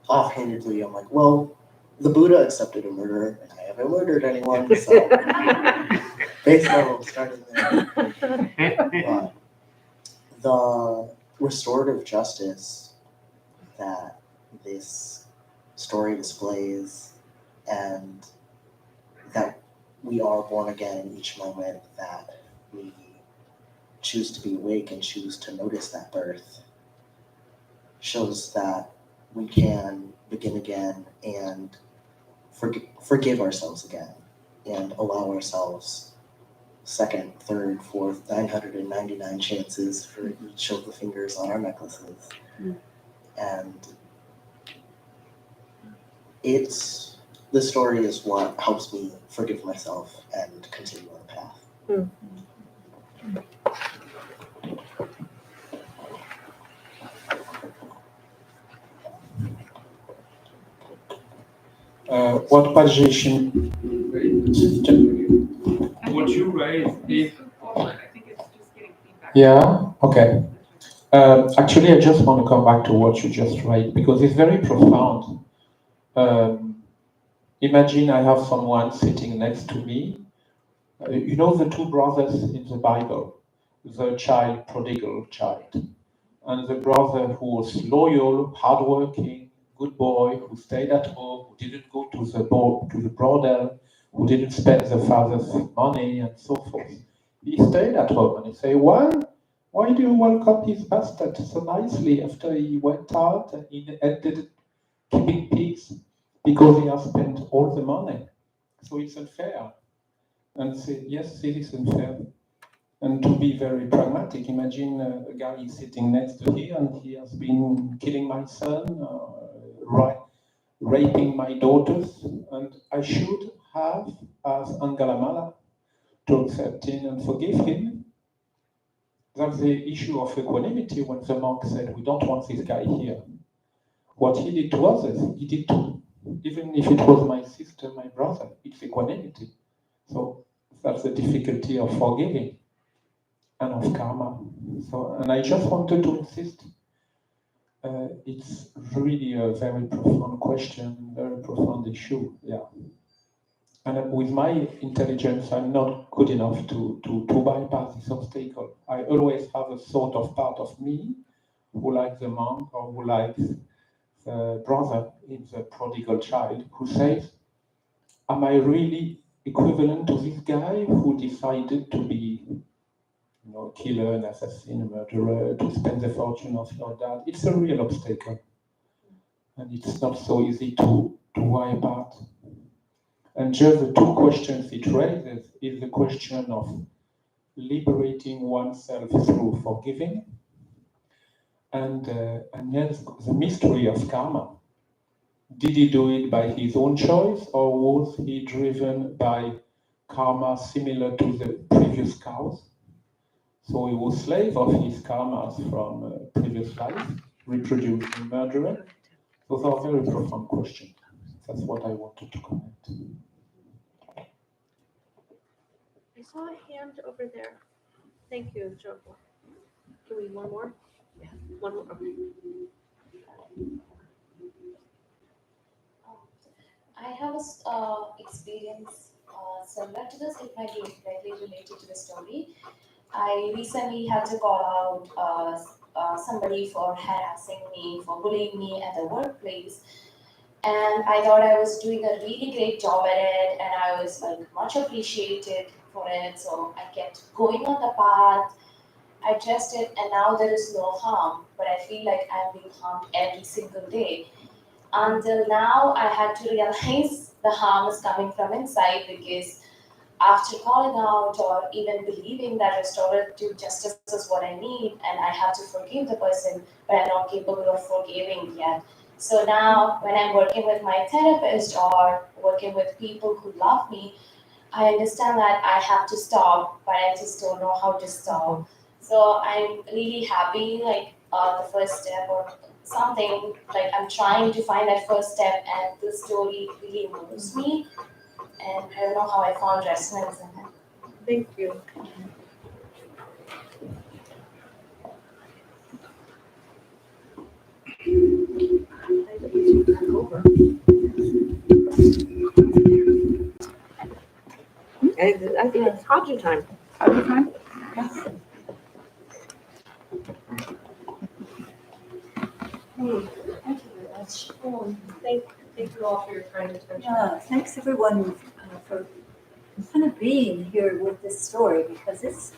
offhandedly am like, well, the Buddha accepted a murder, and I haven't murdered anyone, so base level starting there. But the restorative justice that this story displays, and that we are born again in each moment, that we choose to be awake and choose to notice that birth, shows that we can begin again and forgive ourselves again and allow ourselves second, third, fourth, 999 chances for each of the fingers on our necklaces. And the story is what helps me forgive myself and continue on the path. What position? What you raised is. I think it's just getting feedback. Yeah. Okay. Actually, I just want to come back to what you just read because it's very profound. Imagine I have someone sitting next to me. You know the two brothers in the Bible, the prodigal child, and the brother who was loyal, hardworking, good boy, who stayed at home, who didn't go to the brothel, who didn't spend the father's money, and so forth. He stayed at home, and he said, Why do you welcome his bastard so nicely after he went out and he ended keeping pigs? Because he has spent all the money. So it's unfair. And say, yes, it is unfair. And to be very pragmatic, imagine a guy is sitting next to him and he has been killing my son, raping my daughters, and I should have, as Angalamala, to accept him and forgive him. That's the issue of equanimity when the monk said, we don't want this guy here. What he did to others, he did to, even if it was my sister, my brother, it's equanimity. So that's the difficulty of forgiving and of karma. So, and I just wanted to insist, it's really a very profound question, very profound issue, yeah. And with my intelligence, I'm not good enough to bypass this obstacle. I always have a sort of part of me who likes the monk or who likes the brother in the prodigal child who says, am I really equivalent to this guy who decided to be a killer, an assassin, a murderer, to spend the fortune of your dad? It's a real obstacle. And it's not so easy to wipe out. And just the two questions it raises is the question of liberating oneself through forgiving, and yes, the mystery of karma. Did he do it by his own choice, or was he driven by karma similar to the previous cows? So he was slave of his karmas from previous life, reproducing murderer. Those are very profound questions. That's what I wanted to comment. I saw a hand over there. Thank you, Joe. Can we one more? Yeah, one more. Okay. I have a experience similar to this. It might be directly related to the story. I recently had to call out somebody for harassing me, for bullying me at the workplace. And I thought I was doing a really great job at it, and I was like much appreciated for it. So I kept going on the path. I addressed it, and now there is no harm, but I feel like I'm being harmed every single day. Until now, I had to realize the harm is coming from inside, because after calling out or even believing that restorative justice is what I need and I have to forgive the person, but I'm not capable of forgiving yet. So now, when I'm working with my therapist or working with people who love me, I understand that I have to stop, but I just don't know how to stop. So I'm really happy, like the first step or something, like I'm trying to find that first step, and this story really moves me. And I don't know how I found resonance in it. Thank you. I think it's Haji time. Happy time? Thank you very much. Thank you all for your kind attention. Yeah, thanks everyone for kind of being here with this story, because it's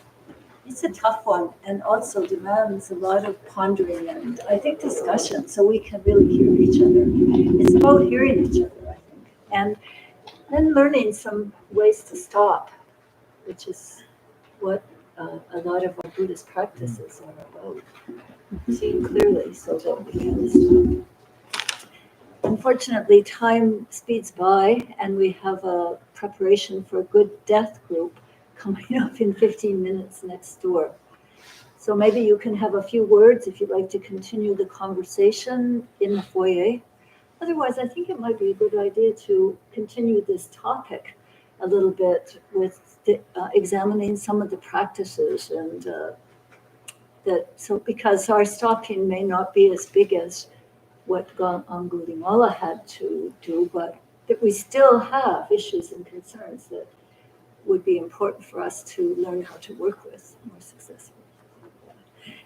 a tough one and also demands a lot of pondering and I think discussion, so we can really hear each other. It's about hearing each other, I think. And then learning some ways to stop, which is what a lot of our Buddhist practices are about. Seeing clearly so that we can stop. Unfortunately, time speeds by, and we have a preparation for a good death group coming up in 15 minutes next door. So maybe you can have a few words if you'd like to continue the conversation in the foyer. Otherwise, I think it might be a good idea to continue this topic a little bit with examining some of the practices and because our stopping may not be as big as what Angulimala had to do, but that we still have issues and concerns that would be important for us to learn how to work with more successfully.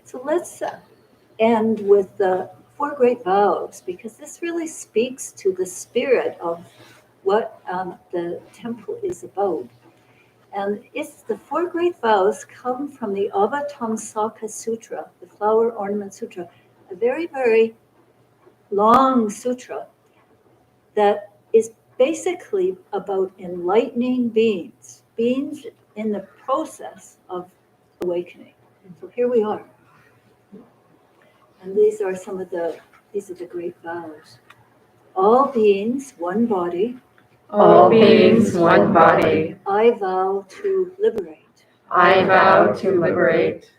So let's end with the 4 great vows, because this really speaks to the spirit of what the temple is about. And it's the 4 great vows come from the Avatamsaka Sutra, the Flower Ornament Sutra, a very, very long sutra that is basically about enlightening beings in the process of awakening. So here we are. And these are the great vows. All beings, one body. All beings, one body. I vow to liberate. I vow to liberate.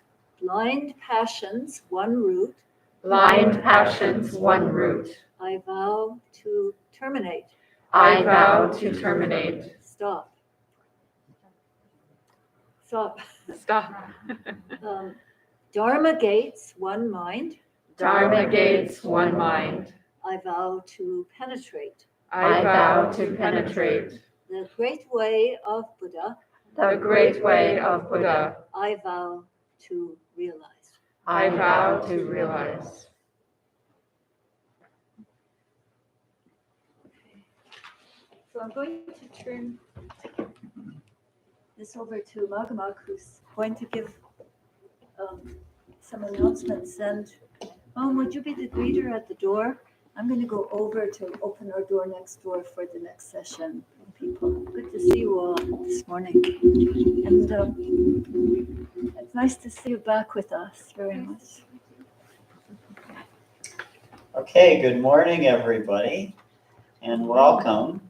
Blind passions, one root. Blind passions, one root. I vow to terminate. I vow to terminate. Stop. Stop. Stop. Dharma gates, one mind. Dharma gates, one mind. I vow to penetrate. I vow to penetrate. The great way of Buddha. The great way of Buddha. I vow to realize. I vow to realize. So I'm going to turn this over to Magamak, who's going to give some announcements. And Mom, would you be the greeter at the door? I'm going to go over to open our door next door for the next session. People, good to see you all this morning. And it's nice to see you back with us very much. Okay, good morning, everybody, and welcome.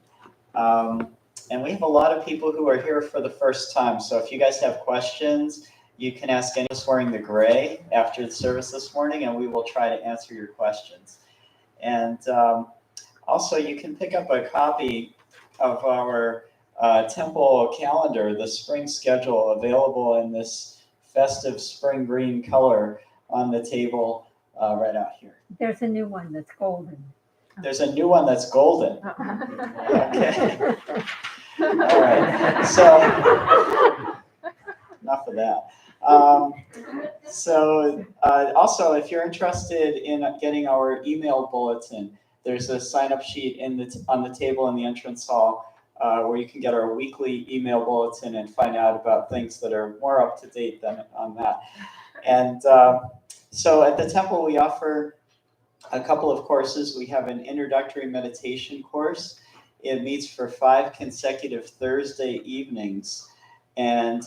And we have a lot of people who are here for the first time. So if you guys have questions, you can ask any of us wearing the gray after the service this morning, and we will try to answer your questions. And also, you can pick up a copy of our temple calendar, the spring schedule, available in this festive spring green color on the table right out here. There's a new one that's golden. There's a new one that's golden. Okay. All right. So enough of that. Also, if you're interested in getting our email bulletin, there's a sign-up sheet on the table in the entrance hall where you can get our weekly email bulletin and find out about things that are more up to date than on that. And so at the temple, we offer a couple of courses. We have an introductory meditation course. It meets for 5 consecutive Thursday evenings. And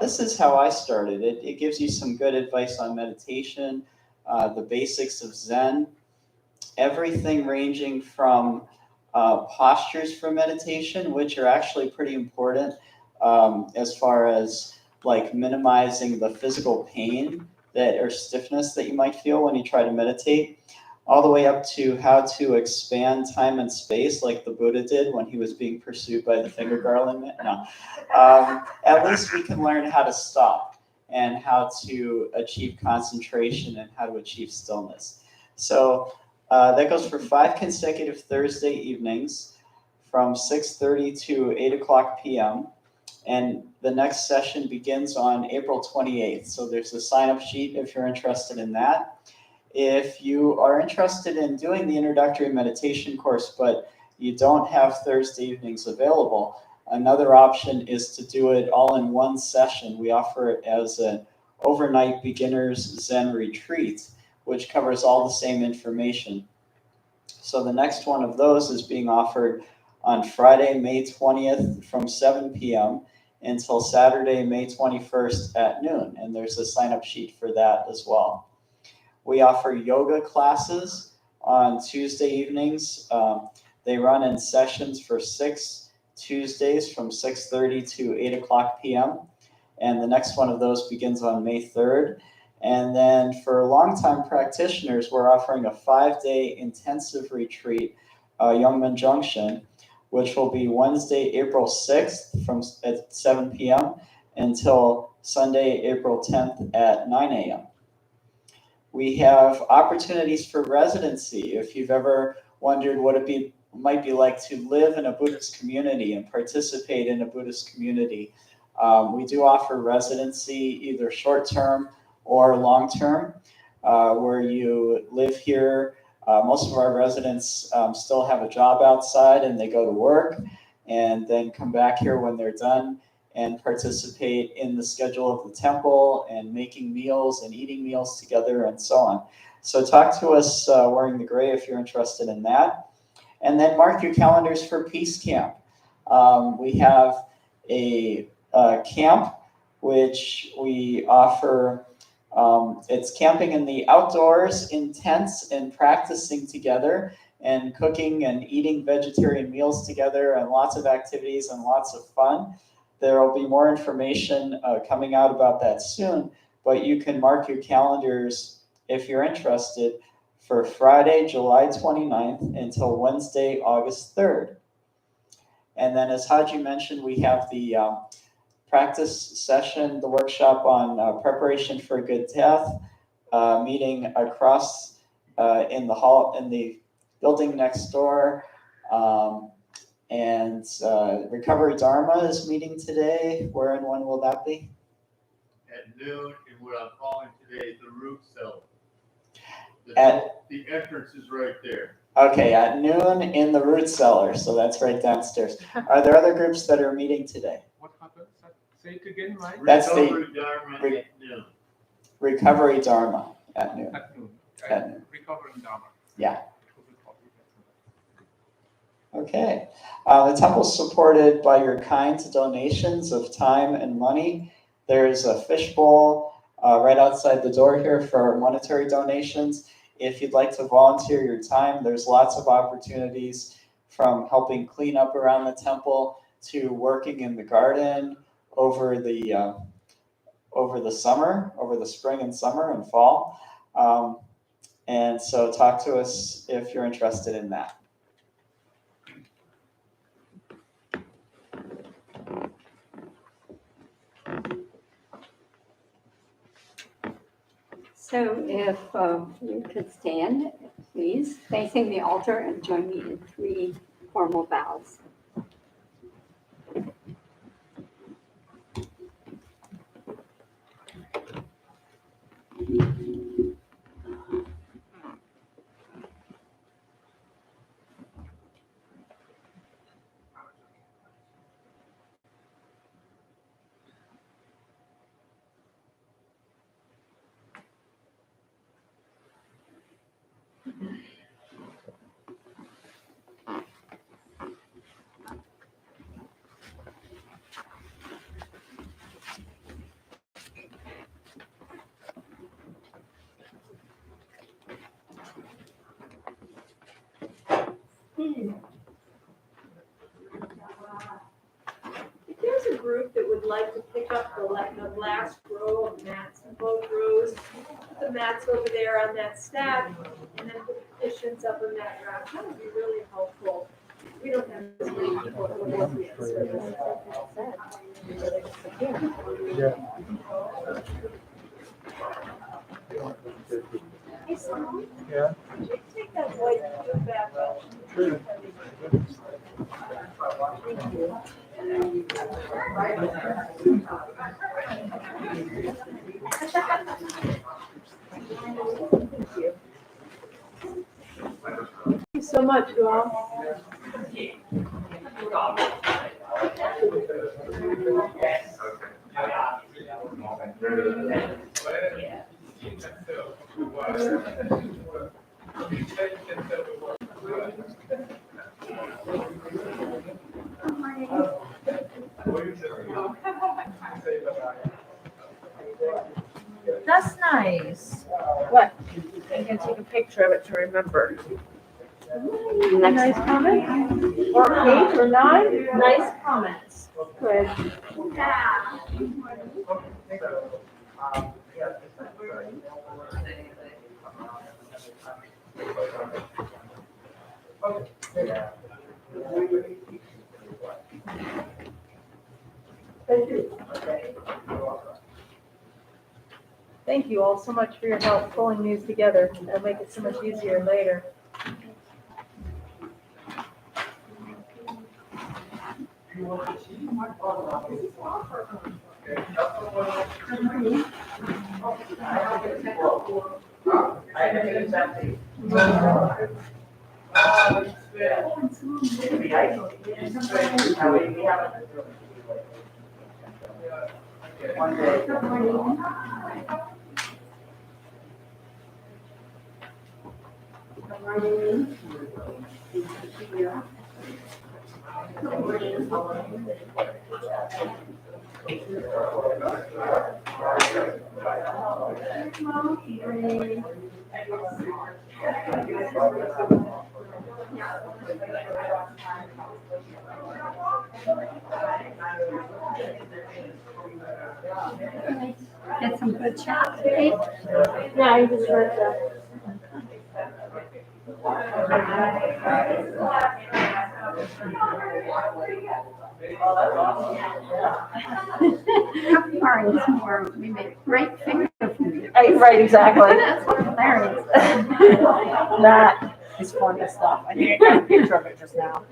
this is how I started. It gives you some good advice on meditation, the basics of Zen, everything ranging from postures for meditation, which are actually pretty important as far as like minimizing the physical pain or stiffness that you might feel when you try to meditate, all the way up to how to expand time and space like the Buddha did when he was being pursued by the finger garland. No. At least we can learn how to stop and how to achieve concentration and how to achieve stillness. So that goes for 5 consecutive Thursday evenings from 6:30 to 8 o'clock p.m. And the next session begins on April 28th. So there's a sign-up sheet if you're interested in that. If you are interested in doing the introductory meditation course, but you don't have Thursday evenings available, another option is to do it all in one session. We offer it as an overnight beginner's Zen retreat, which covers all the same information. So the next one of those is being offered on Friday, May 20th from 7 p.m. until Saturday, May 21st at noon. And there's a sign-up sheet for that as well. We offer yoga classes on Tuesday evenings. They run in sessions for 6 Tuesdays from 6:30 to 8 o'clock p.m. And the next one of those begins on May 3rd. And then for longtime practitioners, we're offering a 5-day intensive retreat, Youngman Junction, which will be Wednesday, April 6th at 7 p.m. until Sunday, April 10th at 9 a.m. We have opportunities for residency. If you've ever wondered what it might be like to live in a Buddhist community and participate in a Buddhist community, we do offer residency, either short-term or long-term, where you live here. Most of our residents still have a job outside and they go to work and then come back here when they're done and participate in the schedule of the temple and making meals and eating meals together and so on. So talk to us wearing the gray if you're interested in that. And then mark your calendars for Peace Camp. We have a camp which we offer. It's camping in the outdoors in tents and practicing together and cooking and eating vegetarian meals together and lots of activities and lots of fun. There will be more information coming out about that soon, but you can mark your calendars if you're interested for Friday, July 29th until Wednesday, August 3rd. And then as Haji mentioned, we have the practice session, the workshop on preparation for a good death, meeting across in the hall, in the building next door. And Recovery Dharma is meeting today. Where and when will that be? At noon, and what I'm calling today the root cellar. The entrance is right there. Okay, at noon in the root cellar, so that's right downstairs. Are there other groups that are meeting today? What happened? Say it again, Mike. That's Recovery Dharma at noon. Recovery Dharma at noon. At noon. At noon. Recovery Dharma. Yeah. Okay. The temple is supported by your kind donations of time and money. There's a fishbowl right outside the door here for monetary donations. If you'd like to volunteer your time, there's lots of opportunities from helping clean up around the temple to working in the garden over the summer, over the spring and summer and fall. And so talk to us if you're interested in that. So if you could stand, please, facing the altar and join me in 3 formal vows. If there's a group that would like to pick up the last row of mats in both rows, put the mats over there on that stack, and then put the cushions up on that rack, that would be really helpful. We don't have as many people who want to be in service. Hey, Simone? Yeah. Could you take that white food back up? Sure. Thank you. Thank you so much, you all. That's nice. What? You can take a picture of it to remember. Nice comments? Or 8 or 9? Nice comments. Good. Thank you all so much for your help pulling these together. It'll make it so much easier later. Get some good chat today. Yeah, I just heard that. Ours more, we make great finger food. Right, exactly. That's hilarious. That is funny stuff. I think I got a picture of it just now.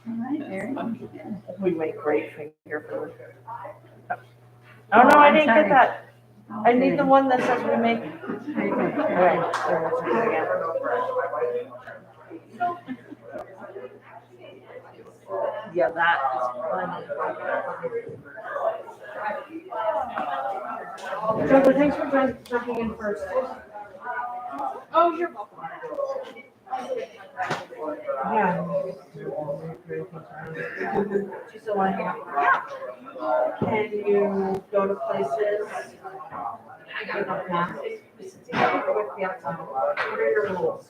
All right, very good. We make great finger food. Oh, no, I didn't get that. I need the one that says we make. Very good. All right, there it is again. Yeah, that is funny. Trevor, thanks for jumping in first. Oh, you're welcome. Yeah. She's still on here. Can you go to places? What are your rules?